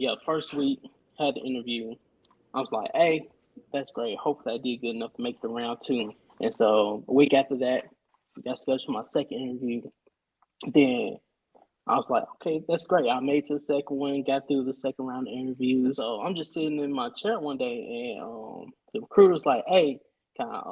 yeah, first week had the interview. I was like, hey, that's great. Hopefully I did good enough to make the round two. And so a week after that, got scheduled for my second interview. Then I was like, okay, that's great. I made to the second one, got through the second round of interviews. So I'm just sitting in my chair one day, and the recruiter was like, hey, can I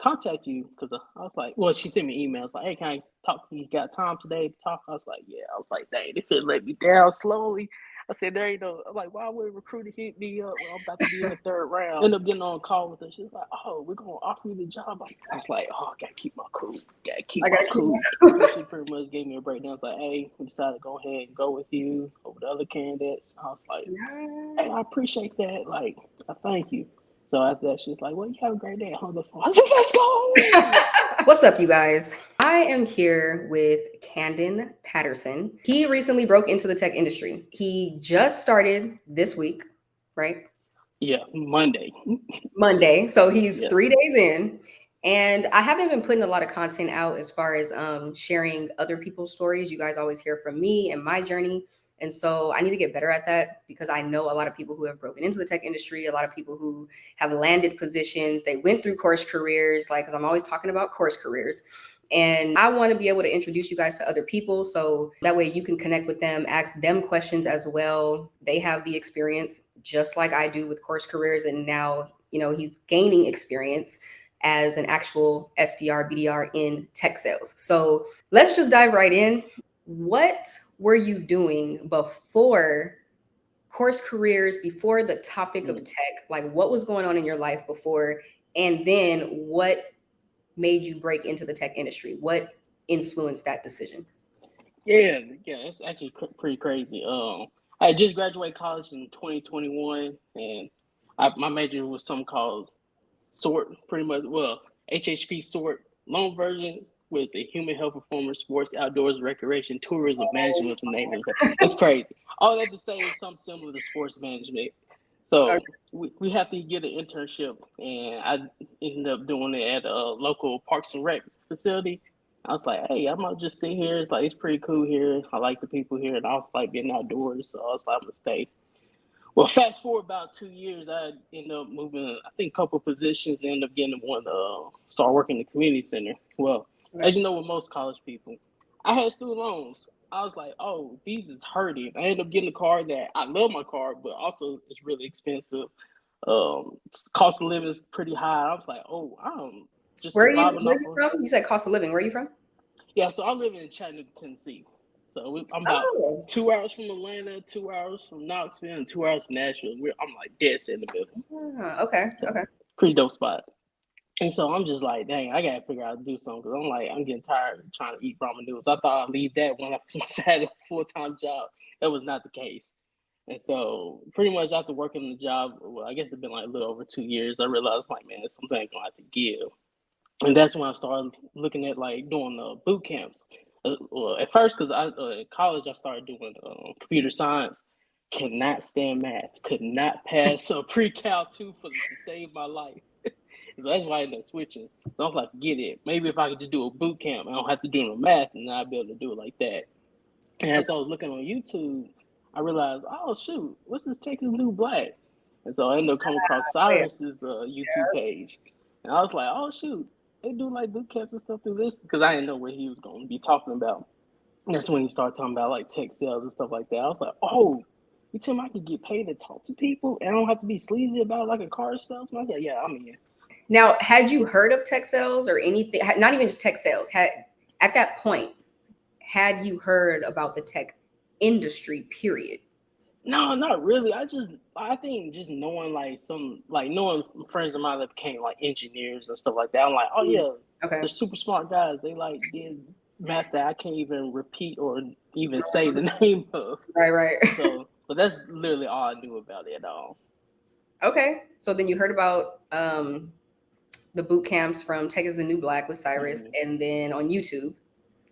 contact you? Because I was like, well, she sent me emails like, hey, can I talk to you? Got time today to talk? I was like, yeah. I was like, dang, they finna let me down slowly. I said, there ain't no, I'm like, why would a recruiter hit me up when I'm about to be in the third round? End up getting on a call with her. She's like, oh, we're going to offer you the job. I was like, oh, I got to keep my cool. Got to keep my cool. So she pretty much gave me a breakdown. I was like, hey, we decided to go ahead and go with you over the other candidates. I was like, hey, I appreciate that. Like, I thank you. So after that, she's like, well, you have a great day. I hung the phone. I said, let's go. What's up, you guys? I am here with Kandon Patterson. He recently broke into the tech industry. He just started this week, right? Yeah, Monday. So he's 3 days in. And I haven't been putting a lot of content out as far as sharing other people's stories. You guys always hear from me and my journey. And so I need to get better at that because I know a lot of people who have broken into the tech industry, a lot of people who have landed positions. They went through course careers, like, because I'm always talking about course careers. And I want to be able to introduce you guys to other people. So that way you can connect with them, ask them questions as well. They have the experience just like I do with course careers. And now, he's gaining experience as an actual SDR, BDR in tech sales. So let's just dive right in. What were you doing before course careers, before the topic of tech? Like, what was going on in your life before? And then what made you break into the tech industry? What influenced that decision? Yeah, it's actually pretty crazy. I just graduated college in 2021, and my major was something called SORT, pretty much. Well, HHP SORT, long versions with the human health, performance, sports, outdoors, recreation, tourism, management, and name it. It's crazy. All that to say is something similar to sports management. So we have to get an internship, and I ended up doing it at a local Parks and Rec facility. I was like, hey, I'm gonna just sit here. It's pretty cool here. I like the people here, and I also like being outdoors. So I was like, I'm gonna stay. Well, fast forward about 2 years, I ended up moving, I think, a couple positions, ended up getting one to start working in the community center. Well, as you know, with most college people, I had student loans. I was like, oh, these is hurting. I ended up getting a car that I love my car, but also it's really expensive. Cost of living is pretty high. I was like, oh, I'm just Where are you from? You said cost of living. Where are you from? Yeah, so I live in Chattanooga, Tennessee. So I'm about 2 hours from Atlanta, 2 hours from Knoxville, and 2 hours from Nashville. I'm like dead set in the middle. Okay. Pretty dope spot. And so I'm just like, dang, I gotta figure out how to do something because I'm getting tired of trying to eat ramen noodles. I thought I'd leave that when I had a full-time job. That was not the case. And so pretty much after working the job, well, I guess it's been like a little over 2 years, I realized like, man, something I'm gonna have to give. And that's when I started looking at like doing boot camps. Well, at first, because in college I started doing computer science. Cannot stand math. Could not pass a pre-cal 2 to save my life. So that's why I ended up switching. So I was like, forget it. Maybe if I could just do a boot camp, I don't have to do no math, and I'd be able to do it like that. And as I was looking on YouTube, I realized, oh shoot, what's this Texas New Black? And so I ended up coming across Cyrus's YouTube page, and I was like, oh shoot, they do like boot camps and stuff through this because I didn't know what he was going to be talking about. And that's when he started talking about like tech sales and stuff like that. I was like, oh, you tell me I could get paid to talk to people and I don't have to be sleazy about like a car salesman? I was like, yeah, I'm in. Now, had you heard of tech sales or anything? Not even just tech sales. At that point, had you heard about the tech industry? Period. No, not really. I think just knowing knowing friends of mine that became like engineers and stuff like that. I'm like, oh yeah, they're super smart guys. They like did math that I can't even repeat or even say the name of. Right. So, but that's literally all I knew about it at all. Okay, so then you heard about the boot camps from Tech is the New Black with Cyrus, and then on YouTube.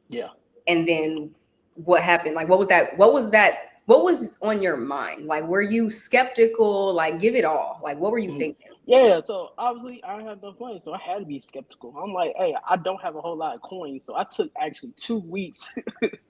Yeah. And then what happened? Like, what was that what was on your mind? Like, were you skeptical? Like, give it all. Like, what were you thinking? Yeah, so obviously I didn't have enough money, so I had to be skeptical. I'm like, hey, I don't have a whole lot of coins, so I took actually 2 weeks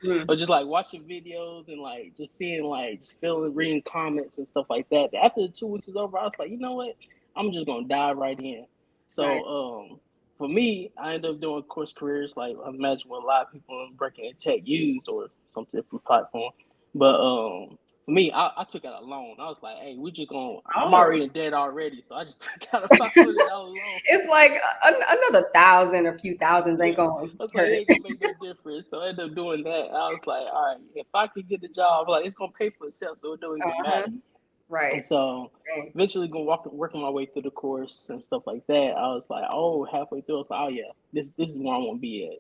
Mm. of just like watching videos and like just seeing like just feeling, reading comments and stuff like that. After the 2 weeks was over, I was like, you know what? I'm just gonna dive right in. Nice. So for me, I ended up doing course careers like I imagine what a lot of people in breaking and tech use or some different platform. But for me, I took out a loan. I was like, hey, we just gonna I'm Oh. already in debt already, so I just took out a $500 loan. It's like another thousand, a few thousands ain't Yeah. gonna I was like, hurt it it. ain't gonna make no difference. So I ended up doing that. I was like, all right, if I could get the job, like it's gonna pay for itself, so it don't even Uh-huh. matter. And Right. so Okay. eventually working my way through the course and stuff like that. I was like, oh, halfway through, I was like, oh yeah, this is where I want to be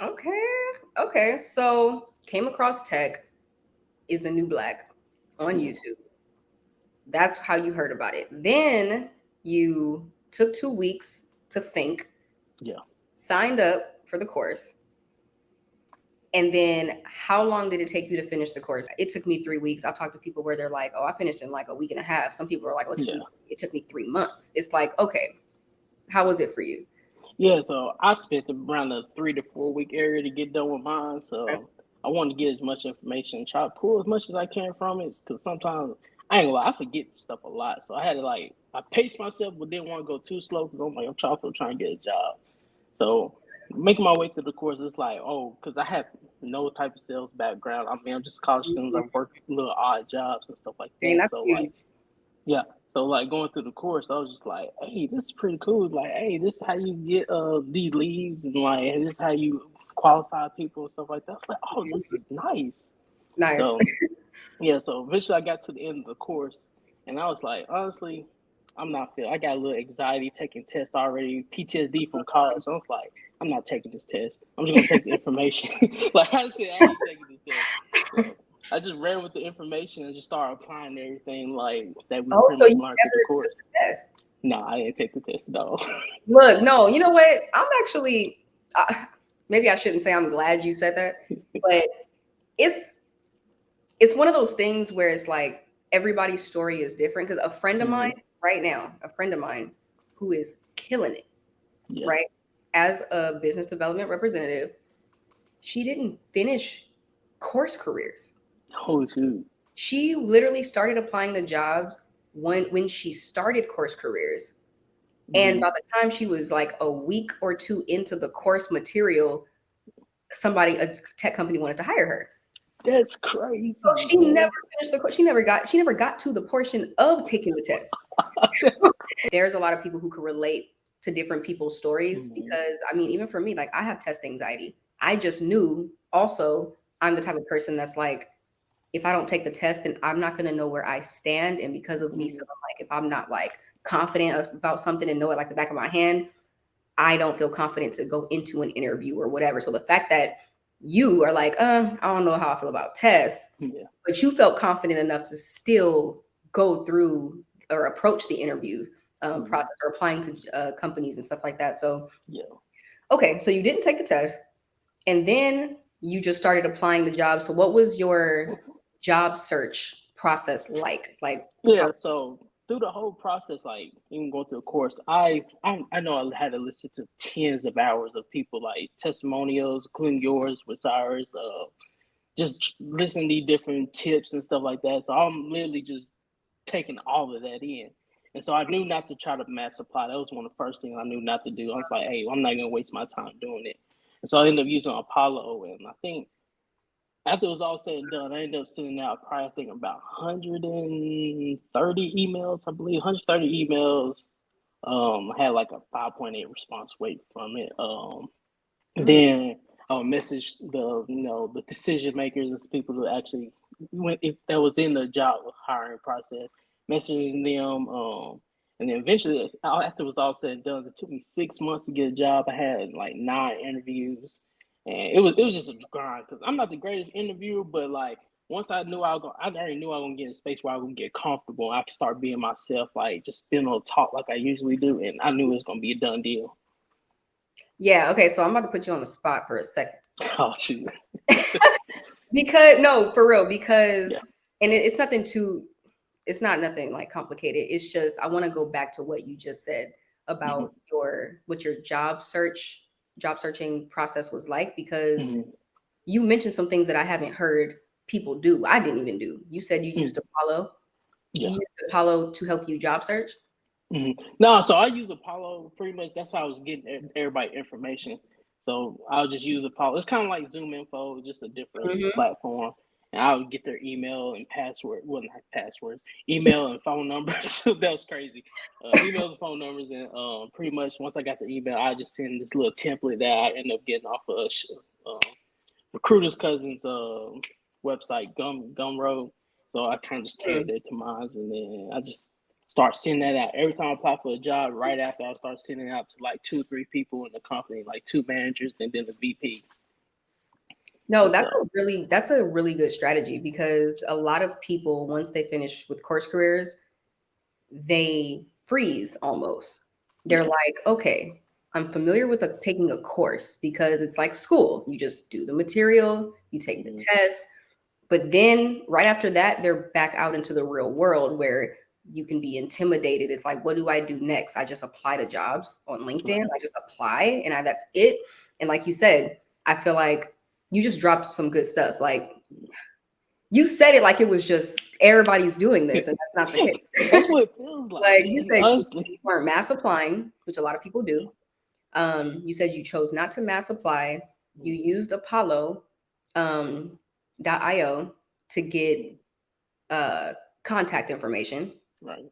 at. Okay. So came across tech is the new black on Yeah. YouTube. That's how you heard about it. Then you took 2 weeks to think, Yeah. signed up for the course. And then how long did it take you to finish the course? It took me 3 weeks. I've talked to people where they're like, oh, I finished in like a week and a half. Some people are like, oh, Yeah. it took me 3 months. It's like, okay, how was it for you? Yeah, so I spent around the 3 to 4 week area to get done with mine. Okay. So I wanted to get as much information, try to pull as much as I can from it. Because sometimes I ain't gonna lie, I forget stuff a lot. So I had to like I paced myself, but didn't want to go too slow because I'm like I'm also trying to get a job. So making my way through the course, it's like because I have no type of sales background. I mean, I'm just college students. Mhm. I've worked little odd jobs and stuff like Dang, that. that's So like huge. yeah. So like going through the course, I was just like, hey, this is pretty cool. Like, hey, this is how you get these leads and like and this is how you qualify people and stuff like that. I was like, oh, this is nice. Nice. So yeah, so eventually I got to the end of the course and I was like, honestly, I'm not feeling I got a little anxiety taking tests already, PTSD from college. So I was like, I'm not taking this test. I'm just gonna take the information. Like I said, I ain't taking this test. So I just ran with the information and just started applying everything like that we Oh, pretty so much you learned through the never took course. the test? No, I didn't take the test at all. Look, no, you know what? I'm actually, maybe I shouldn't say I'm glad you said that, but it's it's one of those things where it's like everybody's story is different. Because a friend of mine Mm-hmm. right now, a friend of mine who is killing it, Yeah. right? As a business development representative, she didn't finish course careers. Oh shoot. She literally started applying to jobs when she started course careers. And Mm-hmm. by the time she was like a week or two into the course material, a tech company wanted to hire her. That's crazy, So she never man. finished the course. She never got to the portion of taking the test. That's There's a lot of people who can relate to different people's stories mm-hmm. because I mean, even for me, like I have test anxiety. I just knew also I'm the type of person that's like, if I don't take the test, then I'm not gonna know where I stand. And because of me Mm-hmm. feeling like if I'm not like confident about something and know it like the back of my hand, I don't feel confident to go into an interview or whatever. So the fact that you are like, I don't know how I feel about tests, Yeah. but you felt confident enough to still go through or approach the interview Mm-hmm. process or applying to companies and stuff like that. So, Yeah. okay, so you didn't take the test and then you just started applying the job. So, what was your job search process like? Like, how? Yeah, so through the whole process, like even going through the course, I know I had to listen to tens of hours of people like testimonials, including yours with Cyrus, just listening to different tips and stuff like that. So I'm literally just taking all of that in. And so I knew not to try to mass apply. That was one of the first things I knew not to do. I was like, hey, I'm not gonna waste my time doing it. And so I ended up using Apollo, and I think after it was all said and done, I ended up sending out probably I think about 130 emails, I believe, 130 emails. I had like a 5.8 response rate from it. Mm, Then I would message the decision makers and people who actually went if that was in the job hiring process, messaging them. And then eventually, after it was all said and done, it took me 6 months to get a job. I had like 9 interviews, and it was just a grind because I'm not the greatest interviewer, but like once I knew I already knew I was gonna get in a space where I was gonna get comfortable. I could start being myself, like just being able to talk like I usually do, and I knew it was gonna be a done deal. yeah. Okay. So I'm about to put you on the spot for a second. Oh shoot. Because no, for real, because Yeah. and it's nothing too, it's not nothing like complicated. It's just I want to go back to what you just said Mm-hmm. about what your job searching process was like, because Mm-hmm. you mentioned some things that I haven't heard people do. I didn't even do. You said you used Mm-hmm. Apollo. You Yeah. used Apollo to help you job search. No, so I use Apollo pretty much. That's how I was getting everybody information. So I'll just use Apollo. It's kind of like Zoom Info, just a different Mm-hmm. platform. And I would get their email and password. Well, not passwords, email and phone numbers. That was crazy. Emails and phone numbers, and pretty much once I got the email, I just send this little template that I end up getting off of uh, Recruiter's Cousin's website, Gumroad. So I kind of just tagged it to mine, and then I just start sending that out. Every time I apply for a job, right after I start sending it out to like 2 or 3 people in the company, like 2 managers and then the VP. No, And so, that's a really good strategy, because a lot of people, once they finish with course careers, they freeze almost. They're yeah. like, okay, I'm familiar with taking a course because it's like school. You just do the material, you take the Mm-hmm. test, but then right after that, they're back out into the real world where you can be intimidated. It's like, what do I do next? I just apply to jobs on LinkedIn. Right. I just apply and that's it. And like you said, I feel like you just dropped some good stuff. Like you said it like it was just everybody's doing this, and that's not the That's case. what it feels like, Like you said, you honestly. weren't mass applying, which a lot of people Yeah. do. You said you chose not to mass apply. You Mm-hmm. used Apollo .io to get uh, contact information. Right.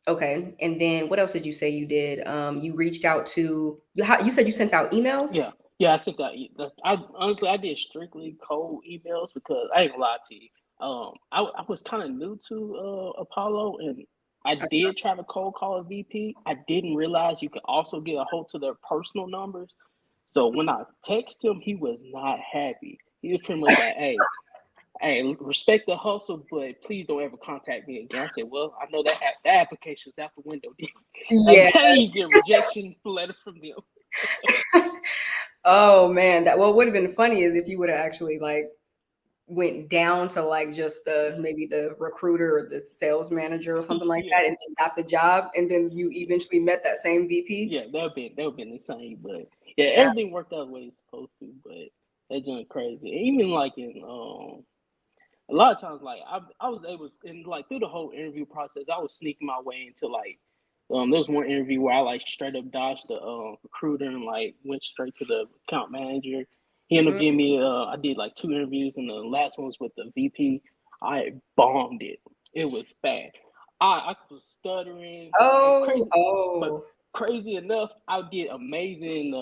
Okay, and then what else did you say you did? You reached out to you said you sent out emails. Yeah. Yeah, I think I honestly I did strictly cold emails because I ain't gonna lie to you. I was kind of new to Apollo, and I did try to cold call a VP. I didn't realize you could also get a hold to their personal numbers. So when I texted him, he was not happy. He was pretty much like, hey, respect the hustle, but please don't ever contact me again. I said, well, I know that application's out the window. Yeah. Like, you get rejection letter from them. Oh man, that what would have been funny is if you would have actually like went down to like just the maybe the recruiter or the sales manager or something like Yeah. that, and then got the job, and then you eventually met that same VP. Yeah, that would been insane. But yeah, That, everything worked out the way it's supposed to. But that's just crazy. Even like in a lot of times, like I was able to, and like through the whole interview process, I was sneaking my way into like there was one interview where I like straight up dodged the recruiter and like went straight to the account manager. He ended up mhm. giving me I did like 2 interviews, and the last one was with the VP. I bombed it. It was bad. I was stuttering and Oh, crazy, but oh, crazy enough, I did amazing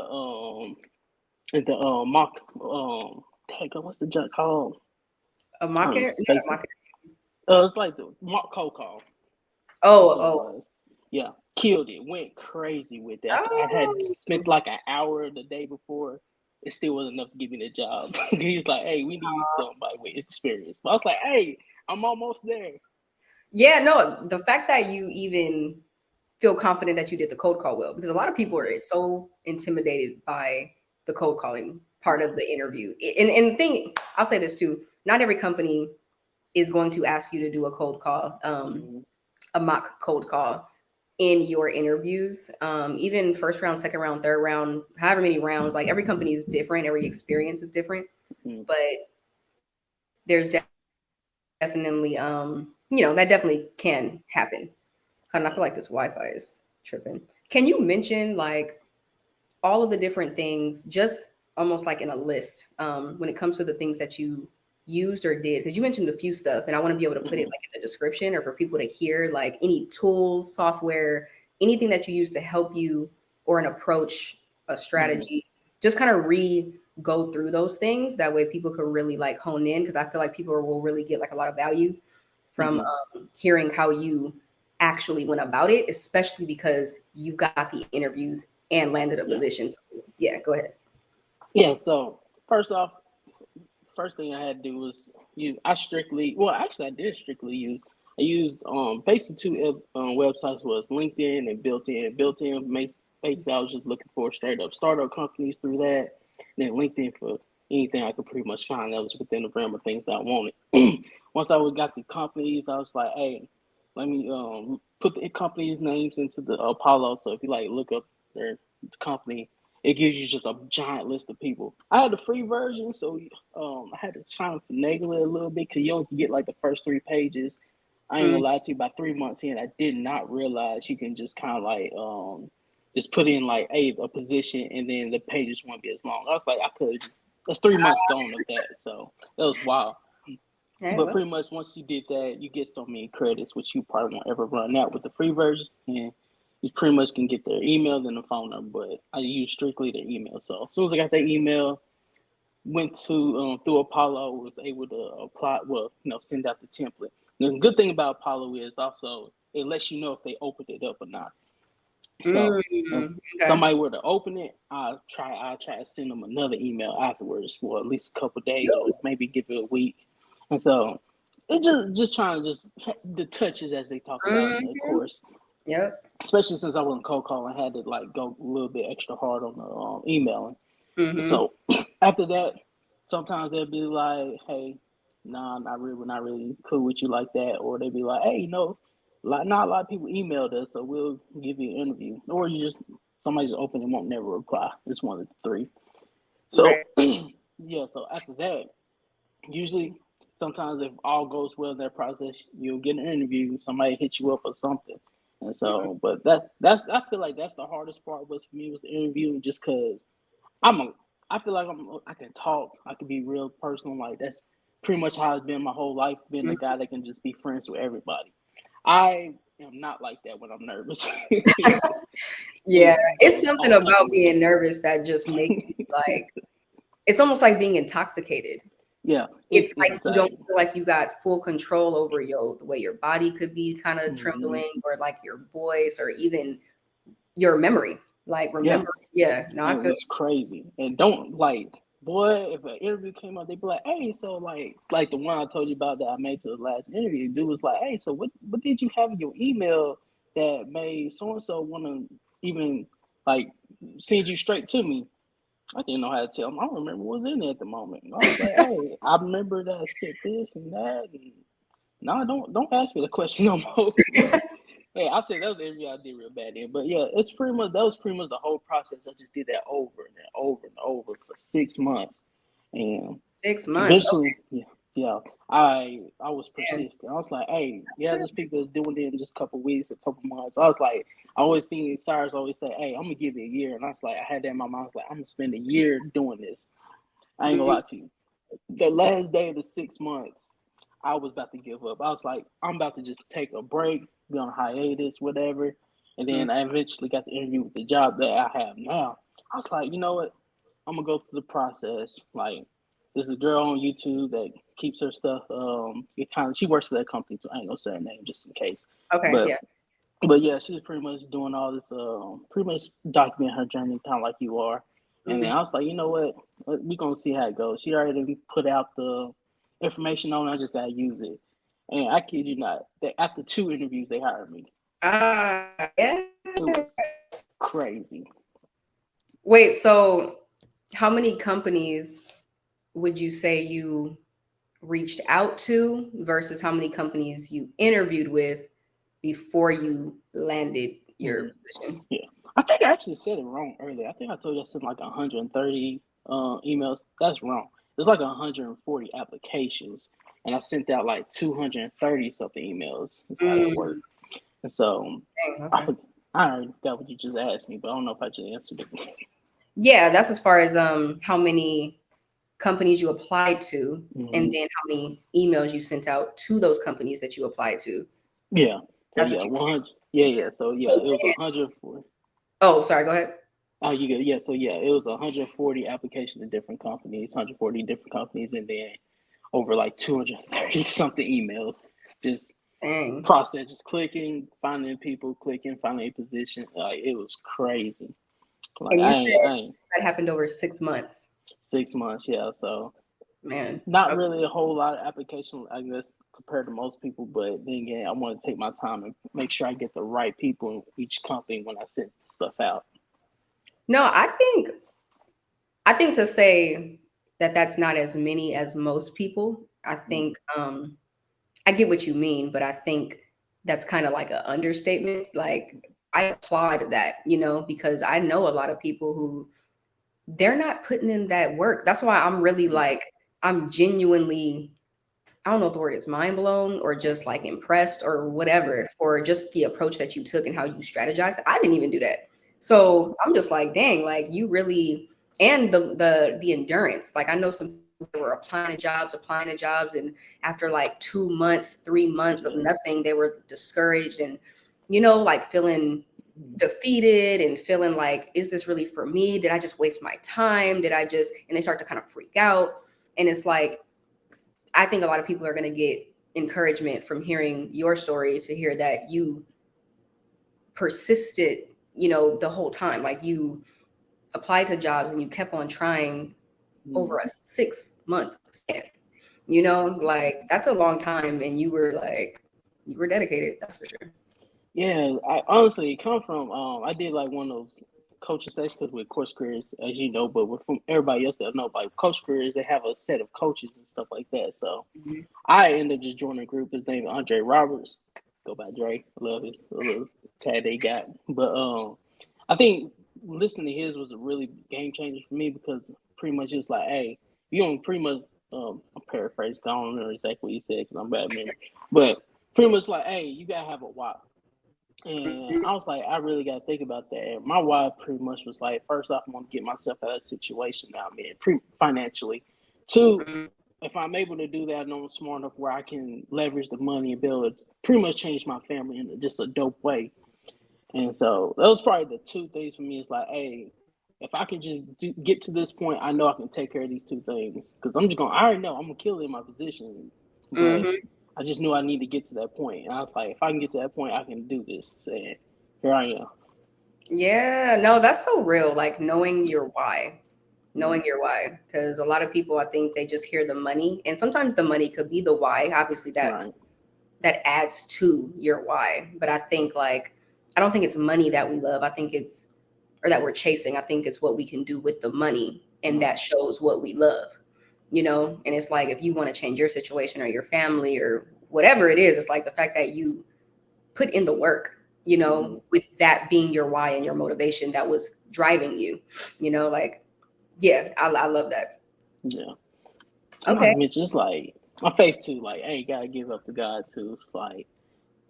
in the mock what's the junk called? a I'm marketer, not a spacing. marketer. It's like the mock cold call. That's Oh, what it oh, was. Yeah, killed it. Went crazy with that. I had oh. spent like an hour the day before. It still wasn't enough to give me the job. He's like, "Hey, we need somebody with experience." But I was like, "Hey, I'm almost there." Yeah, no, the fact that you even feel confident that you did the cold call well, because a lot of people are so intimidated by the cold calling part of the interview. And the thing, I'll say this too, not every company is going to ask you to do a cold call, Mm-hmm. a mock cold call in your interviews. Even first round, second round, third round, however many rounds, like every company is different, every experience is different. Mm-hmm. But there's definitely, that definitely can happen. And I feel like this Wi-Fi is tripping. Can you mention like all of the different things, just almost like in a list, when it comes to the things that you used or did? Because you mentioned a few stuff, and I want to be able to put it Mm-hmm. like in the description or for people to hear, like any tools, software, anything that you use to help you or an approach, a Mm-hmm. strategy. Just kind of go through those things. That way, people can really like hone in, because I feel like people will really get like a lot of value from Mm-hmm. hearing how you actually went about it, especially because you got the interviews and landed a Yeah. position. So, yeah, go ahead. Yeah. So first off, first thing I had to do was use. I did strictly use. I used basically two websites was LinkedIn and Built-in. Built-in basically I was just looking for straight up startup companies through that. And then LinkedIn for anything I could pretty much find that was within the realm of things that I wanted. Once I got the companies, I was like, hey, let me put the companies' names into the Apollo. So if you like look up their company, it gives you just a giant list of people. I had the free version, so I had to try and finagle it a little bit because you only get like the first 3 pages. I ain't gonna lie to you. About 3 months in, I did not realize you can just kind of like just put in like a position and then the pages won't be as long. I was like, I could. That's 3 months gone of that, so that was wild. Okay, But well. pretty much once you did that, you get so many credits, which you probably won't ever run out with the free version. And you pretty much can get their email and the phone number, but I use strictly their email. So as soon as I got their email, went to through Apollo, was able to apply, send out the template. The good thing about Apollo is also it lets you know if they opened it up or not. So if somebody were to open it, I'll try to send them another email afterwards for at least a couple of days or maybe give it a week. And so it just trying to just the touches as they talk about in the course. Yep. Especially since I wasn't cold calling, I had to like go a little bit extra hard on the emailing. So after that, sometimes they'll be like, "Hey, nah, we're not really cool with you like that," or they'll be like, "Hey, not a lot of people emailed us, so we'll give you an interview," or somebody just open and won't never reply. It's one of the three. So yeah, so after that, usually sometimes if all goes well in that process, you'll get an interview. Somebody hit you up or something. And so, but that's I feel like that's the hardest part was for me was the interview, just because I feel like I can talk. I can be real personal. Like that's pretty much how it's been my whole life. Being a guy that can just be friends with everybody. I am not like that when I'm nervous. Yeah, it's something about being nervous that just makes you like. It's almost like being intoxicated. Yeah, it's like insane. You don't feel like you got full control over the way your body could be kind of trembling, or like your voice, or even your memory. Like remember, I feel it's crazy. And don't boy, if an interview came up, they'd be like, "Hey, so like the one I told you about that I made to the last interview, dude was like, "Hey, so what did you have in your email that made so and so want to even like send you straight to me?" I didn't know how to tell him. I don't remember what was in there at the moment. And I was like, "Hey, I remember that I said this and that." And no, don't ask me the question no more. Hey, I'll tell you, that was the interview I did real bad in. But yeah, that was pretty much the whole process. I just did that over and over and over for 6 months. And 6 months. eventually, I was persistent. I was like, hey, there's people that's doing it in just a couple weeks, a couple months. I was like, I always seen Cyrus always say, hey, I'm gonna give it a year. And I was like, I had that in my mind. I was like, I'm gonna spend a year doing this. I ain't gonna lie to you. The last day of the 6 months, I was about to give up. I was like, I'm about to just take a break, be on hiatus, whatever. And then I eventually got the interview with the job that I have now. I was like, you know what? I'm gonna go through the process. Like, there's a girl on YouTube that keeps her stuff. She works for that company, so I ain't gonna say her name just in case. Okay. But yeah, she's pretty much doing all this. Pretty much documenting her journey, kind of like you are. And then I was like, you know what? We're gonna see how it goes. She already put out the information on it. I just gotta use it. And I kid you not, that after 2 interviews, they hired me. Yeah. It was crazy. Wait, so how many companies would you say you reached out to versus how many companies you interviewed with before you landed your position? Yeah, I think I actually said it wrong earlier. I think I told you I sent like 130 emails. That's wrong. There's like 140 applications, and I sent out like 230 something emails. That's how that worked. And so I already forgot what you just asked me, but I don't know if I just answered it. Yeah, that's as far as how many companies you applied to, and then how many emails you sent out to those companies that you applied to. Yeah. So that's 100. Yeah. So it was 140. Oh, sorry. Go ahead. Oh, you good? Yeah. So it was 140 applications to different companies, 140 different companies, and then over like 230 something emails. Just process, just clicking, finding people, clicking, finding a position. Like it was crazy. Like, and you said that happened over 6 months. 6 months, yeah. So, man, not really a whole lot of application, I guess, compared to most people. But then again, I want to take my time and make sure I get the right people in each company when I send stuff out. No, I think to say that's not as many as most people. I think I get what you mean, but I think that's kind of like an understatement. Like I applaud that, you know, because I know a lot of people who they're not putting in that work. That's why I'm really like I'm genuinely I don't know if the word is mind blown or just like impressed or whatever for just the approach that you took and how you strategized. I didn't even do that. So I'm just like, dang, like you really and the endurance. Like I know some people that were applying to jobs, and after like 2 months, 3 months of nothing, they were discouraged and like feeling defeated and feeling like, is this really for me? Did I just waste my time? Did I just and they start to kind of freak out. And it's like I think a lot of people are going to get encouragement from hearing your story to hear that you persisted, the whole time. Like you applied to jobs and you kept on trying over a 6-month span. Like that's a long time, and you were dedicated. That's for sure. Yeah, I honestly come from I did like one of those coaching sessions with coach careers, as you know, but with from everybody else that know about coach careers, they have a set of coaches and stuff like that. So I ended up just joining a group. His name is Andre Roberts. Go by Dre. I love his little tag they got. But I think listening to his was a really game changer for me because pretty much it's like, hey, you don't pretty much I'm paraphrasing. I don't remember exactly what he said because I'm bad at memory. But pretty much like, hey, you gotta have a why. And I was like, I really got to think about that. And my why pretty much was like, first off, I want to get myself out of that situation now, man, financially. Two, if I'm able to do that, I know I'm smart enough where I can leverage the money and be able to pretty much change my family in just a dope way. And so that was probably the two things for me. It's like, hey, if I can just get to this point, I know I can take care of these two things. Because I already know I'm going to kill it in my position. But I just knew I need to get to that point. And I was like, if I can get to that point, I can do this. And here I am. Yeah, no, that's so real. Like knowing your why. Knowing your why. Because a lot of people, I think they just hear the money. And sometimes the money could be the why. Obviously that adds to your why. But I think I don't think it's money that we love. I think it's or that we're chasing. I think it's what we can do with the money. And that shows what we love. And it's like if you want to change your situation or your family or whatever it is, it's like the fact that you put in the work, with that being your why and your motivation that was driving you, I love that. Yeah. Okay. It's just like my faith too. Like, hey, you gotta give up to God too. It's like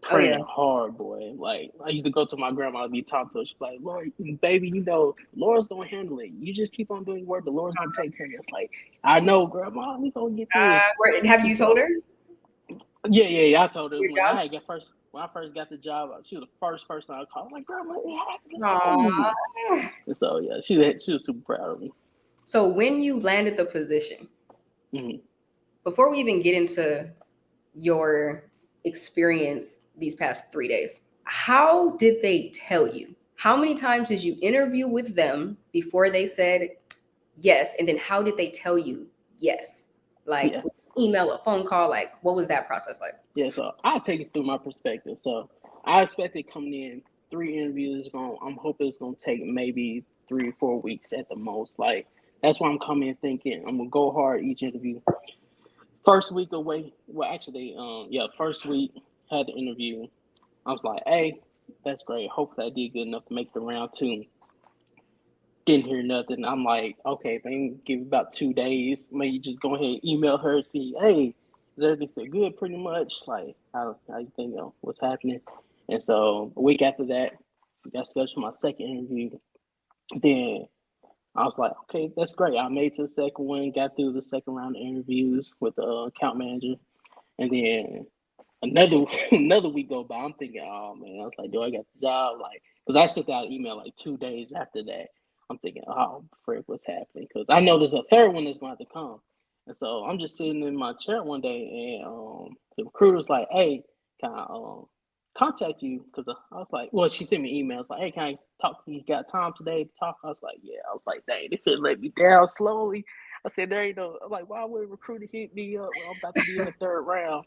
praying hard, boy. Like I used to go to my grandma and be talking to her. She's like, Lord, baby, Lord's gonna handle it. You just keep on doing work. The Lord's gonna take care of it. It's like, I know, grandma, we gonna get through this. Have you told her? Yeah. I told her when I first got the job, she was the first person I called. I'm like, grandma, it happened. And so yeah, she was super proud of me. So when you landed the position, before we even get into your experience these past 3 days, how did they tell you? How many times did you interview with them before they said yes? And then how did they tell you yes? Like email, a phone call, like what was that process like? Yeah, so I'll take it through my perspective. So I expected coming in 3 interviews. I'm hoping it's gonna take maybe 3 or 4 weeks at the most. Like that's why I'm coming in thinking I'm gonna go hard each interview. First week away, first week had the interview. I was like, hey, that's great. Hopefully I did good enough to make the round 2. Didn't hear nothing. I'm like, okay, maybe give it about 2 days. Maybe just go ahead and email her and see, hey, is everything still good pretty much? Like, how you think what's happening? And so a week after that, we got scheduled for my second interview. Then I was like, okay, that's great. I made it to the second one, got through the second round of interviews with the account manager. And then another week go by. I'm thinking, oh man, I was like, do I got the job? Like, because I sent out an email like 2 days after that. I'm thinking, oh frick, what's happening? Because I know there's a third one that's going to have to come. And so I'm just sitting in my chair one day, and the recruiter's like, hey, can I contact you? Because I was like, well, she sent me emails like, hey, can I talk to you? Got time today to talk? I was like, yeah. I was like, dang, they should let me down slowly. I said, there ain't no. I'm like, why would a recruiter hit me up when I'm about to be in the third round?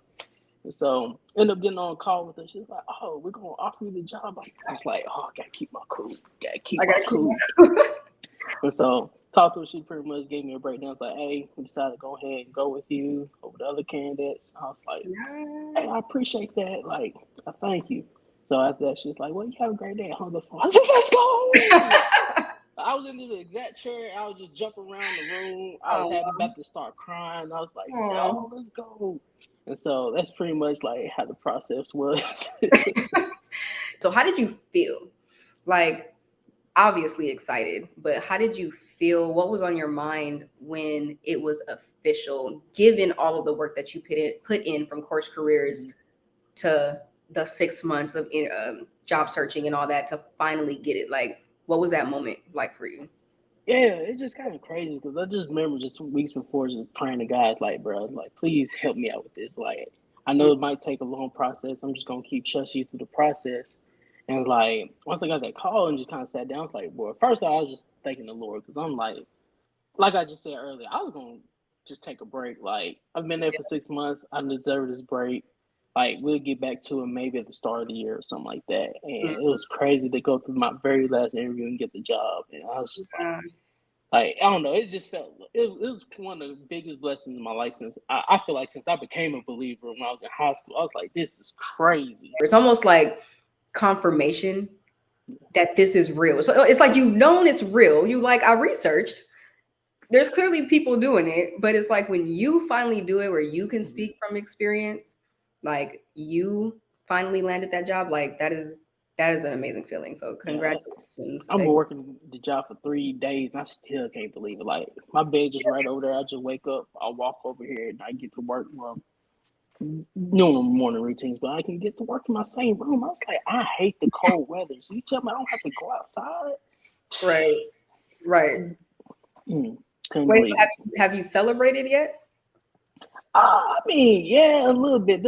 And so end up getting on a call with her. She's like, oh, we're going to offer you the job. I was like, oh, I got to keep my cool. And so talked to her. She pretty much gave me a breakdown. It's like, hey, we decided to go ahead and go with you over the other candidates. I was like, hey, I appreciate that. Like, I thank you. So after that, she's like, well, you have a great day. I hung the phone. I said, let's go. I was in this exact chair. I was just jumping around the room. I was about to start crying. I was like, yo, let's go. And so that's pretty much like how the process was. So how did you feel? Like, obviously excited, but how did you feel? What was on your mind when it was official, given all of the work that you put in from Course Careers to the 6 months of job searching and all that to finally get it? Like, what was that moment like for you? Yeah, it's just kind of crazy because I just remember just weeks before just praying to God, like, bro, like, please help me out with this. Like, I know it might take a long process. I'm just going to keep trusting you through the process. And, like, once I got that call and just kind of sat down, it's like, boy, first I was just thanking the Lord because I'm like I just said earlier, I was going to just take a break. Like, I've been there for 6 months. I deserve this break. Like, we'll get back to it maybe at the start of the year or something like that. And it was crazy to go through my very last interview and get the job. And I was just like, I don't know. It just felt it was one of the biggest blessings in my life since I feel like since I became a believer when I was in high school. I was like, this is crazy. It's almost like confirmation that this is real. So it's like you've known it's real. You like, I researched. There's clearly people doing it, but it's like when you finally do it where you can speak from experience, like you finally landed that job, like that is an amazing feeling. So congratulations. I'm working the job for 3 days. I still can't believe it. Like my bed just right over there. I just wake up, I walk over here, and I get to work. Well, no morning routines, but I can get to work in my same room. I was like, I hate the cold weather. So you tell me I don't have to go outside? Right. Wait, so have you celebrated yet? I mean, yeah, a little bit.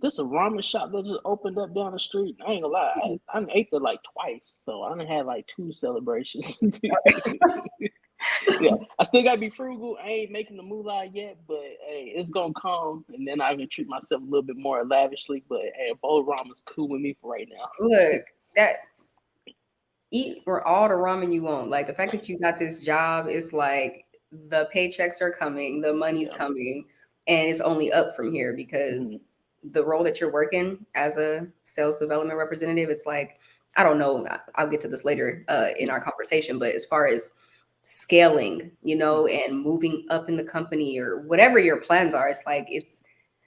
This a ramen shop that just opened up down the street. I ain't gonna lie, I ate there like twice, so I done had like 2 celebrations. Yeah, I still gotta be frugal. I ain't making the moolah yet, but hey, it's gonna come, and then I can treat myself a little bit more lavishly. But hey, a bowl of ramen's cool with me for right now. Look, that eat for all the ramen you want. Like the fact that you got this job is like the paychecks are coming, the money's coming, and it's only up from here because the role that you're working as a sales development representative, it's like, I don't know, I'll get to this later in our conversation, but as far as scaling, you know, and moving up in the company or whatever your plans are, it's like it's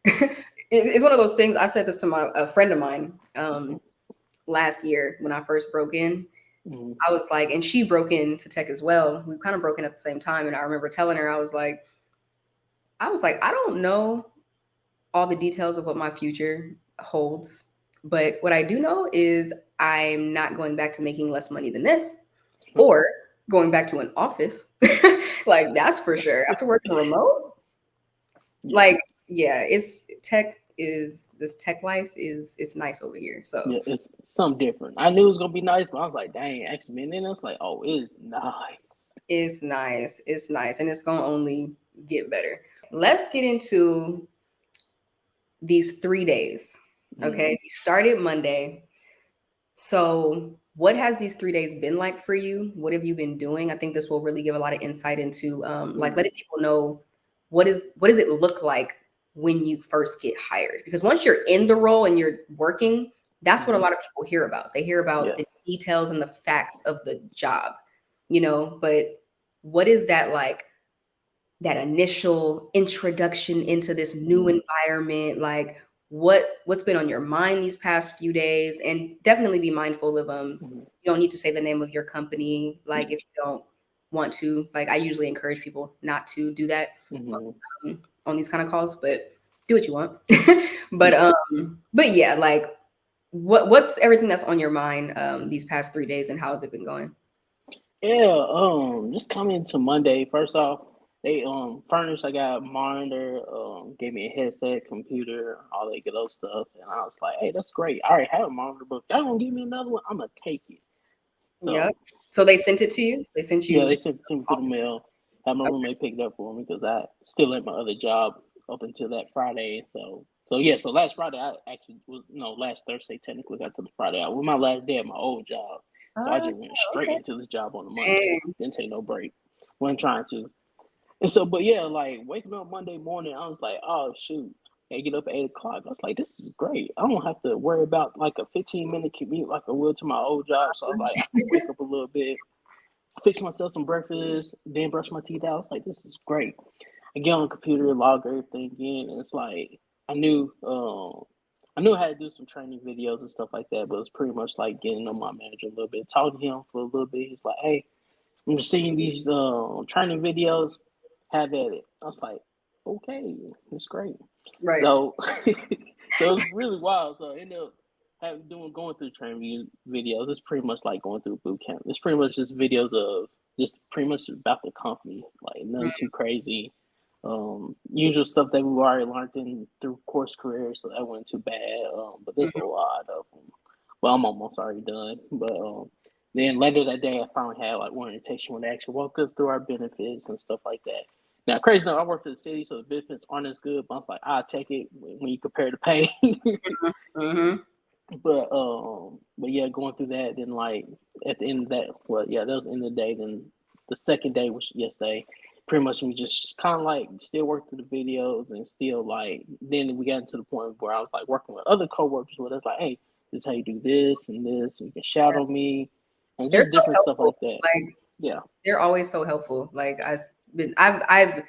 it's one of those things. I said this to a friend of mine last year when I first broke in. I was like, and she broke into tech as well. We kind of broke in at the same time. And I remember telling her, I was like, I don't know all the details of what my future holds. But what I do know is I'm not going back to making less money than this or going back to an office. Like, that's for sure. After working remote, like, yeah, it's tech this tech life it's nice over here. So yeah, it's something different. I knew it was gonna be nice, but I was like, dang, actually being in it's like, oh, it's nice. It's nice, and it's gonna only get better. Let's get into these 3 days. Okay, you started Monday. So what has these 3 days been like for you? What have you been doing? I think this will really give a lot of insight into like letting people know what does it look like when you first get hired? Because once you're in the role and you're working, that's what a lot of people hear about. They hear about the details and the facts of the job, you know, but what is that like, that initial introduction into this new environment? Like what's been on your mind these past few days? And definitely be mindful of you don't need to say the name of your company, like if you don't want to. Like I usually encourage people not to do that on these kind of calls, but do what you want. But yeah, like what's everything that's on your mind these past 3 days, and how has it been going? Yeah, just coming to Monday. First off, they furnished. I got a monitor, gave me a headset, computer, all that good old stuff, and I was like, hey, that's great. I already have a monitor, but if y'all gonna give me another one, I'm gonna take it. So they sent it to you? They sent you? Yeah, they sent it to me through the mail. Had my roommate picked it up for me because I still had my other job up until that Friday. So last Friday I actually last Thursday technically got to the Friday. I was my last day at my old job. So I just went straight into this job on the Monday. Didn't take no break. Wasn't trying to. And so, but yeah, like waking up Monday morning, I was like, oh shoot, I get up at 8 o'clock. I was like, this is great. I don't have to worry about like a 15-minute commute like I would to my old job. So I was like, I can wake up a little bit, fix myself some breakfast, then brush my teeth out. I was like, this is great. I get on the computer, log everything in, and it's like I knew I knew I had to do some training videos and stuff like that, but it was pretty much like getting on my manager a little bit, talking to him for a little bit. He's like, hey, I'm just seeing these training videos, have at it. I was like, okay, that's great. Right. So so it was really wild. So I ended up going through training videos. It's pretty much like going through boot camp. It's pretty much just videos of just pretty much about the company, like nothing too crazy. Usual stuff that we've already learned through course careers, so that wasn't too bad. But there's a lot of them. Well, I'm almost already done. But then later that day, I finally had like orientation when they actually walk us through our benefits and stuff like that. Now, crazy enough, I work for the city, so the benefits aren't as good. But I was like, I'll take it when you compare the pay. Mm-hmm. But yeah, going through that, then like at the end of that, well, yeah, that was the end of the day. Then the second day, which was yesterday, pretty much we just kind of like still worked through the videos and still like. Then we got to the point where I was like working with other coworkers, where it's like, hey, this is how you do this and this. You can shadow me, and They're just so different stuff helpful. like that. Like Yeah, they're always so helpful. Like I've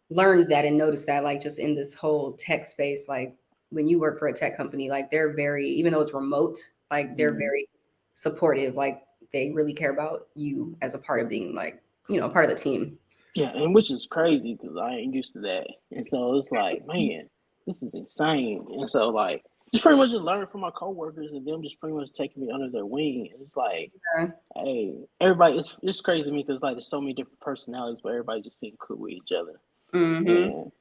learned that and noticed that like just in this whole tech space, like when you work for a tech company, like they're very, even though it's remote, like they're very supportive. Like they really care about you as a part of being like, part of the team. yeah, and which is crazy because I ain't used to that, and so it's like, man, this is insane. And so like, just pretty much just learning from my coworkers and them just pretty much taking me under their wing. It's like, Yeah. hey, everybody, it's crazy to me because like there's so many different personalities, but everybody just seems cool with each other. Mm-hmm. And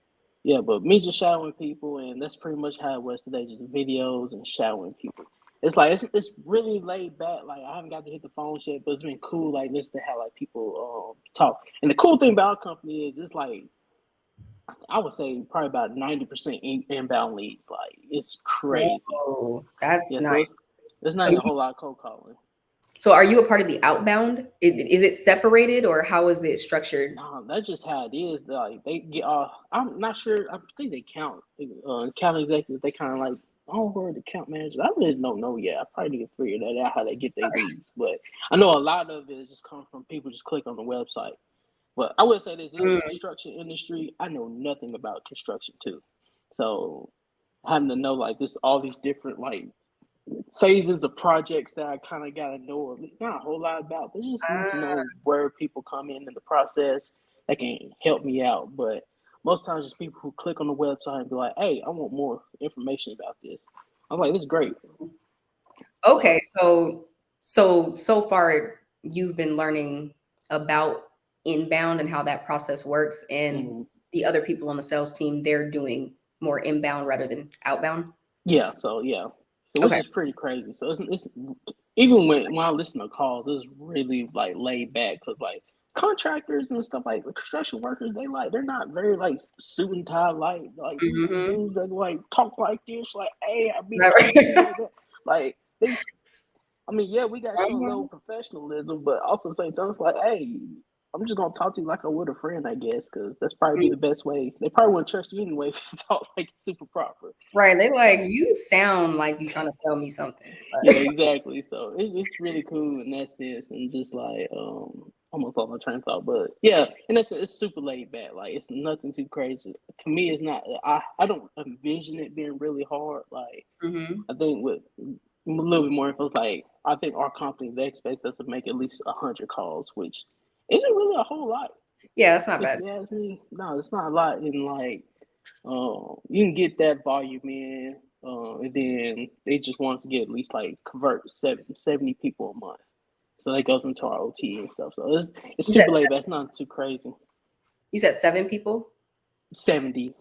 yeah, but me just shadowing people, and that's pretty much how it was today, just videos and shadowing people. It's like it's really laid back. Like I haven't got to hit the phone yet, but it's been cool. Like listen to how like people talk. And the cool thing about our company is it's like I would say probably about 90% inbound leads. Like it's crazy. Oh, that's Yeah, nice. so it's not So, even a whole lot of cold calling. so are you a part of the outbound? Is it separated or how is it structured? No, that's just how it is. Like they get I'm not sure. I think they count. Account executives. They kind of like. Oh, where the account managers? I really don't know yet. I probably need to figure that out how they get their leads. But I know a lot of it just comes from people just click on the website. But I would say this: in the Mm. construction industry, I know nothing about construction too. So having to know like this, all these different like phases of projects that I kind of got to know not a whole lot about, but just at least Ah, know where people come in the process that can help me out. But most times, just people who click on the website and be like, "Hey, I want more information about this." I'm like, "This is great." okay, so far you've been learning about inbound and how that process works, and Mm-hmm. the other people on the sales team, they're doing more inbound rather than outbound. Yeah, so yeah, so which Okay. is pretty crazy. So it's even when I listen to calls, it's really like laid back because like contractors and stuff like the construction workers, they're not very like suit and tie like these Mm-hmm. dudes that like talk like this, like hey, I beat Right. you up here, like they. I mean, yeah, we got to show a level of professionalism, but also say things like, hey. I'm just gonna talk to you like I would a friend, I guess, because that's probably be the best way. They probably wouldn't trust you anyway if you talk like super proper. Right. They like, So you sound like you trying to sell me something. yeah, exactly. So it's really cool in that sense, and just like almost lost my train of thought, but yeah, and it's super laid back. Like it's nothing too crazy. For me, it's not. I don't envision it being really hard. Like Mm-hmm. I think with a little bit more info, like I think our company they expect us to make at least 100 calls, which isn't really a whole lot. Yeah, that's not If bad. you ask me, no, it's not a lot. And like you can get that volume in, and then they just want to get at least like convert 70 people a month. So that goes into our OT and stuff. So it's You said super late, but it's not too crazy. you said 7 people. 70.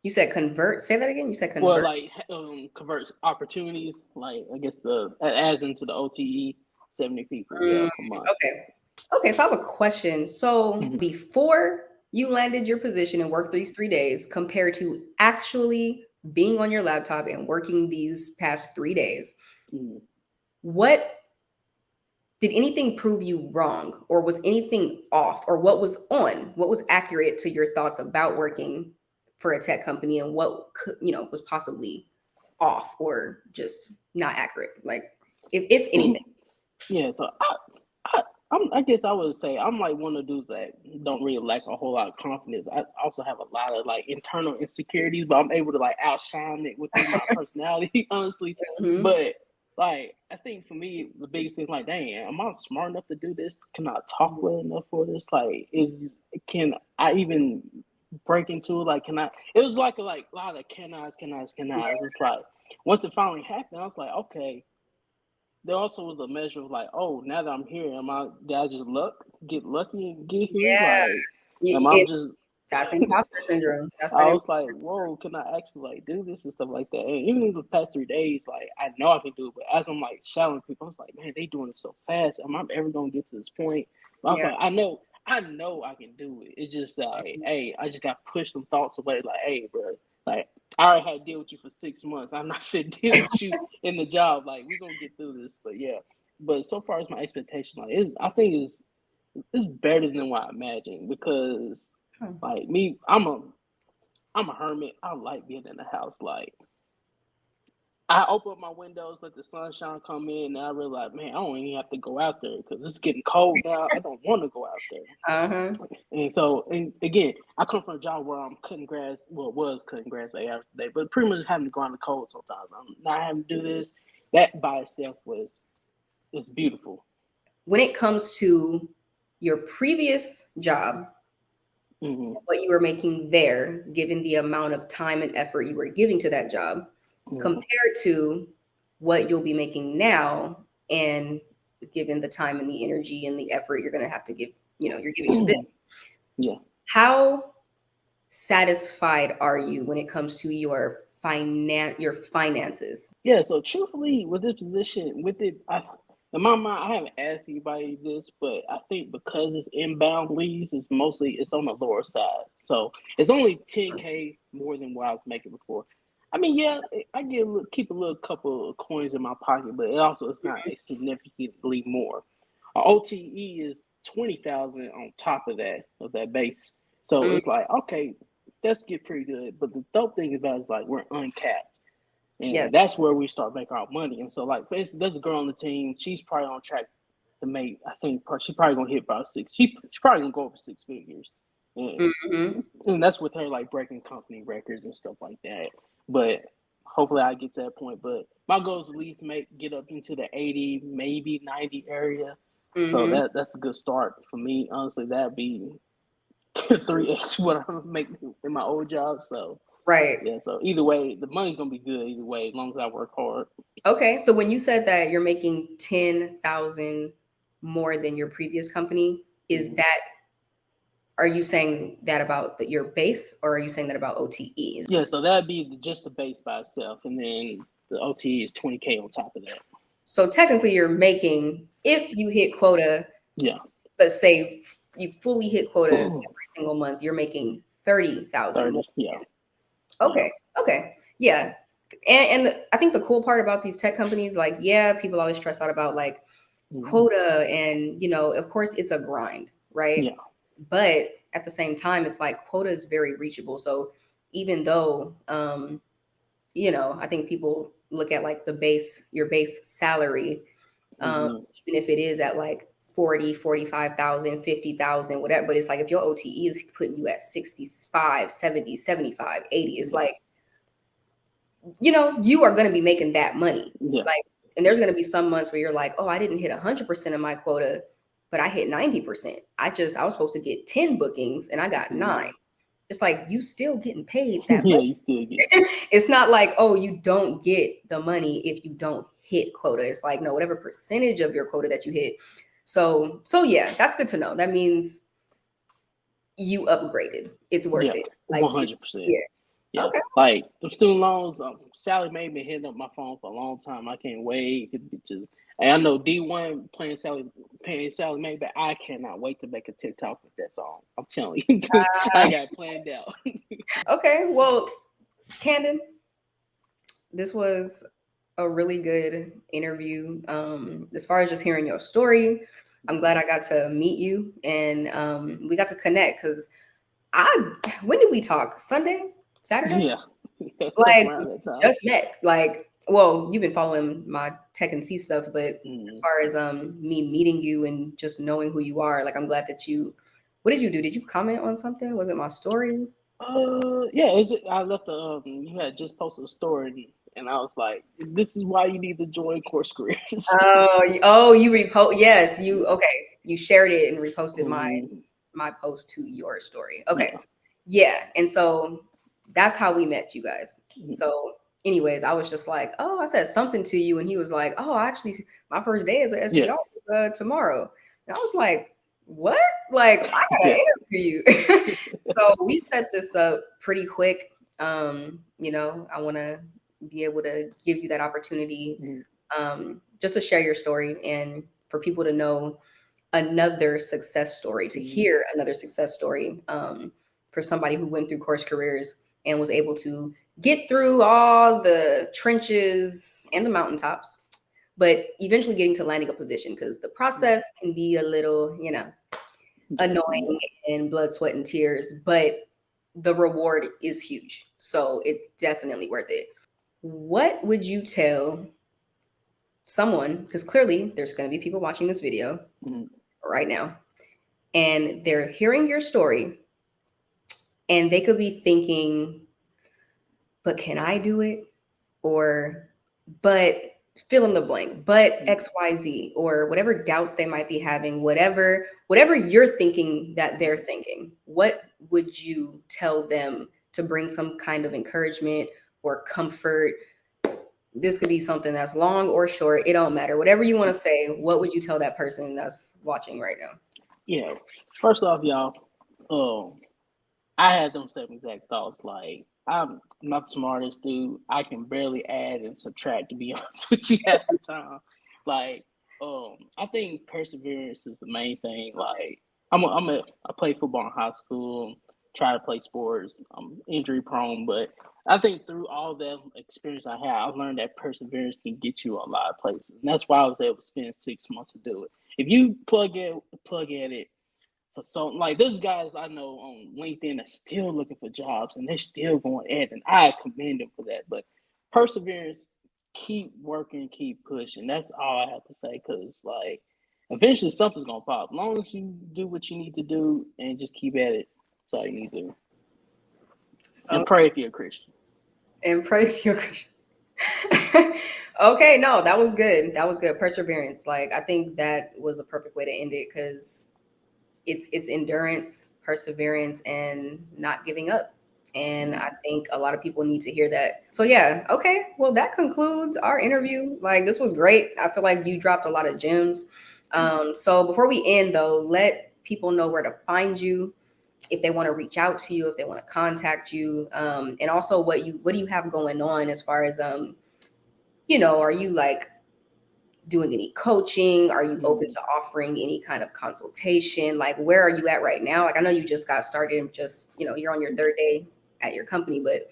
You said convert. Say that again. You said Well, convert. like converts opportunities. Like I guess the adds into the OTE 70 people, yeah, Mm, per month. okay. Okay. So I have a question. So Mm-hmm. before you landed your position and worked these 3 days, compared to actually being on your laptop and working these past 3 days, Mm-hmm. what did anything prove you wrong, or was anything off, or what was accurate to your thoughts about working for a tech company, and what could, was possibly off or just not accurate, like if anything? Yeah, so I guess I would say I'm like one of the dudes that don't really lack a whole lot of confidence. I also have a lot of like internal insecurities, but I'm able to like outshine it within my personality, honestly. Mm-hmm. But like I think for me, the biggest thing like, dang, am I smart enough to do this? Can I talk well enough for this? Like, can I even break into it? Like, can I? It was like a lot of can I's. It's like once it finally happened, I was like, okay. There also was a measure of like, oh, now that I'm here, did I just get lucky and get here? Yeah, Like, am I just that's imposter syndrome. That's I that. was like, whoa, can I actually like do this and stuff like that? And even in the past 3 days, like I know I can do it, but as I'm like shadowing people, I was like, man, they doing it so fast. Am I ever gonna get to this point? But I was Yeah. like, I know I can do it. It's just like, hey, I just got to push some thoughts away. Like, hey, bro, like I already had to deal with you for 6 months. I'm not fit to deal with you in the job. Like, we're gonna get through this. But yeah, but so far as my expectation, like, I think it's better than what I imagined because, like me, I'm a hermit. I like being in the house. Like I open up my windows, let the sunshine come in, and I realize, man, I don't even have to go out there because it's getting cold now. I don't want to go out there. Uh-huh. And so, and again, I come from a job where I'm cutting grass. Well, was cutting grass 8 hours a day, but pretty much having to go out in the cold sometimes. I'm not having to do this. That by itself it's beautiful. When it comes to your previous job, Mm-hmm. what you were making there, given the amount of time and effort you were giving to that job, Mm-hmm. compared to what you'll be making now, and given the time and the energy and the effort you're going to have to give, you're giving to this, Yeah. how satisfied are you when it comes to your finances? Yeah, so truthfully, with this position, in my mind, I haven't asked anybody this, but I think because it's inbound leads, it's on the lower side. So it's only 10K more than what I was making before. I mean, yeah, I keep a little couple of coins in my pocket, but it's not significantly more. OTE is 20,000 on top of that base. So Mm, it's like, okay, that's get pretty good. But the dope thing about it is like we're uncapped. And yes. that's where we start making our money. And so, like, for instance, there's a girl on the team. She's probably on track to make. I think she's probably gonna hit about six. She's probably gonna go over 6 figures, Mm-hmm. and that's with her like breaking company records and stuff like that. But hopefully, I get to that point. But my goal is at least get up into the 80, maybe 90 area. So Mm-hmm. that's a good start for me. Honestly, that'd be 3x what I make in my old job. So Right. yeah, so either way, the money's gonna be good either way, as long as I work hard. Okay. So when you said that you're making 10,000 more than your previous company, is Mm-hmm. that, are you saying that about your base, or are you saying that about OTEs? Yeah, so that'd be just the base by itself, and then the OT is 20K on top of that. So technically you're making, if you hit quota, Yeah, let's say you fully hit quota every single month, you're making 30,000 more. 30. Yeah, yeah. Okay. Okay. Yeah. And I think the cool part about these tech companies, like, yeah, people always stress out about like Mm-hmm. quota, and of course it's a grind, right? Yeah. But at the same time, it's like quota is very reachable. So even though I think people look at like your base salary, Mm-hmm. even if it is at like 40, 45,000, 50,000, whatever, but it's like if your OTE is putting you at 65, 70, 75, 80, it's Yeah. like, you are going to be making that money. Yeah. Like, and there's going to be some months where you're like, oh, I didn't hit 100% of my quota, but I hit 90%. I was supposed to get 10 bookings and I got Mm-hmm. 9. It's like, you still getting paid that Yeah, money. you still get. It's not like, oh, you don't get the money if you don't hit quota. It's like, no, whatever percentage of your quota that you hit. So yeah, that's good to know. That means you upgraded. It's worth Yeah, it. Like, 100%. yeah. Yeah, Okay. like the student loans. Sally Mae been hitting up my phone for a long time. I can't wait. And I know D1 paying Sally Mae, but I cannot wait to make a TikTok with that song. I'm telling you, I got it planned out. Okay. Well, Kandon, this was a really good interview. As far as just hearing your story, I'm glad I got to meet you and we got to connect because when did we talk? Sunday? Saturday? Yeah, something Like, around that time. just met. Like, well, you've been following my tech and C stuff, but as Mm. far as me meeting you and just knowing who you are, like, I'm glad that you. What did you do? Did you comment on something? Was it my story? Yeah, I left you had just posted a story, and I was like, "This is why you need to join Course Careers." Oh, you repost. Yes, you Yeah. okay. You shared it and reposted Mm-hmm. my post to your story. Okay. Yeah. Yeah. And so that's how we met, you guys. Mm-hmm. So, anyways, I was just like, oh, I said something to you, and he was like, oh, actually, my first day as an Yeah. SDR is tomorrow. And I was like, what? Like, I gotta Yeah. interview you. So we set this up pretty quick. I want to be able to give you that opportunity Mm-hmm. just to share your story and for people to know another success story, to hear another success story for somebody who went through Course Careers and was able to get through all the trenches and the mountaintops, but eventually getting to landing a position because the process can be a little, Yeah. annoying and blood, sweat, and tears, but the reward is huge. So it's definitely worth it. What would you tell someone, because clearly there's going to be people watching this video Mm-hmm. right now, and they're hearing your story, and they could be thinking, but can I do it? Or, but fill in the blank, but XYZ, or whatever doubts they might be having, whatever you're thinking that they're thinking, what would you tell them to bring some kind of encouragement or comfort? This could be something that's long or short. It don't matter. Whatever you want to say, what would you tell that person that's watching right now? Yeah. First off, y'all, I had them same exact thoughts. Like, I'm not the smartest dude. I can barely add and subtract, to be honest with you, half the time. Like, I think perseverance is the main thing. Like, I played football in high school, try to play sports. I'm injury prone, but I think through all that experience I had, I learned that perseverance can get you a lot of places, and that's why I was able to spend 6 months to do it. If you plug at it for so like there's guys I know on LinkedIn that still looking for jobs and they're still going at it, and I commend them for that. But perseverance, keep working, keep pushing. That's all I have to say. Cause like eventually something's gonna pop. As long as you do what you need to do and just keep at it, that's all you need to do. And pray if you're a Christian. And pray for your Christian. Okay, no, that was good. That was good. Perseverance. Like I think that was a perfect way to end it because it's endurance, perseverance, and not giving up. And I think a lot of people need to hear that. So yeah, okay. Well, that concludes our interview. Like this was great. I feel like you dropped a lot of gems. So before we end though, let people know where to find you if they want to reach out to you, if they want to contact you, and also what do you have going on as far as are you like doing any coaching? Are you open to offering any kind of consultation? Like, where are you at right now? Like, I know you just got started and just, you're on your third day at your company, but,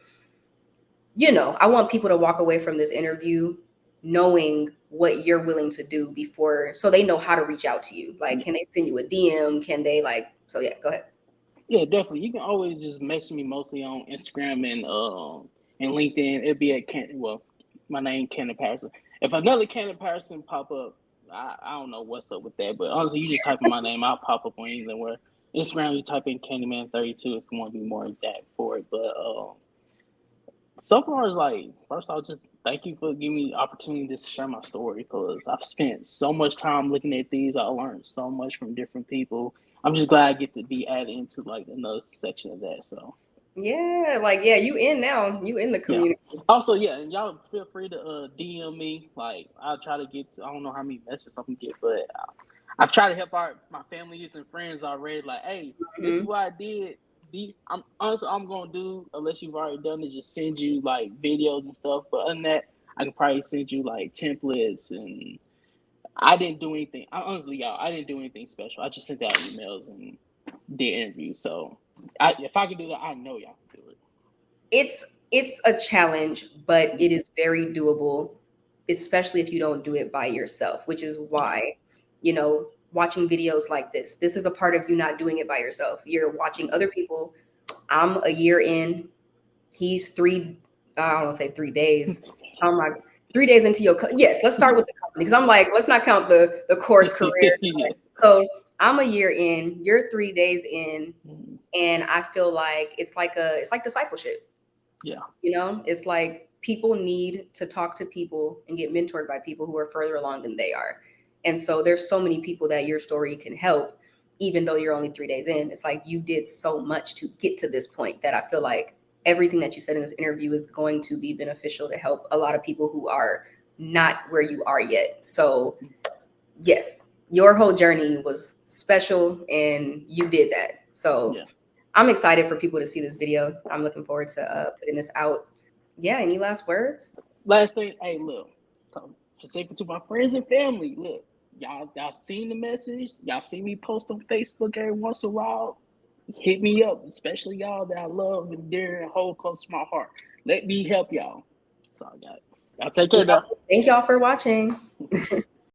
I want people to walk away from this interview knowing what you're willing to do before, so they know how to reach out to you. Like, can they send you a DM? Can they so yeah, go ahead. Yeah, definitely. You can always just message me mostly on Instagram and LinkedIn. It'd be at my name Kandon Patterson. If another Kandon Patterson pop up, I don't know what's up with that. But honestly, you just type in my name, I'll pop up on anything. Where Instagram, you type in Candyman32 if you want to be more exact for it. But so far as like, first I'll just thank you for giving me the opportunity to share my story because I've spent so much time looking at these. I learned so much from different people. I'm just glad I get to be added into like another section of that. So Yeah, you in now. You in the yeah. community. Also, yeah, and y'all feel free to DM me. Like I'll try to get to, I don't know how many messages I can get, but I've tried to help out my family and friends already. Like, hey, this is what I did. I'm honestly, I'm gonna do unless you've already done it. Just send you like videos and stuff. But other than that, I can probably send you like templates. And I didn't do anything. Honestly, y'all, I didn't do anything special. I just sent out emails and did interviews. So, if I can do that, I know y'all can do it. It's a challenge, but it is very doable. especially if you don't do it by yourself, which is why, watching videos like this is a part of you not doing it by yourself. You're watching other people. I'm a year in. He's I don't want to say 3 days. Oh my, 3 days into your, yes, let's start with the company. Because I'm like, let's not count the course career. So I'm a year in, you're 3 days in, and I feel like it's like discipleship. Yeah. It's like people need to talk to people and get mentored by people who are further along than they are. And so there's so many people that your story can help, even though you're only 3 days in. It's like you did so much to get to this point that I feel like everything that you said in this interview is going to be beneficial to help a lot of people who are not where you are yet. So yes, your whole journey was special and you did that. So yeah. I'm excited for people to see this video. I'm looking forward to putting this out. Yeah, any last words? Last thing, hey, look, specific to my friends and family, look, y'all seen the message. Y'all see me post on Facebook every once in a while. Hit me up, especially y'all that I love and dear and hold close to my heart. Let me help y'all. That's all I got. Y'all take care, though. Thank y'all for watching.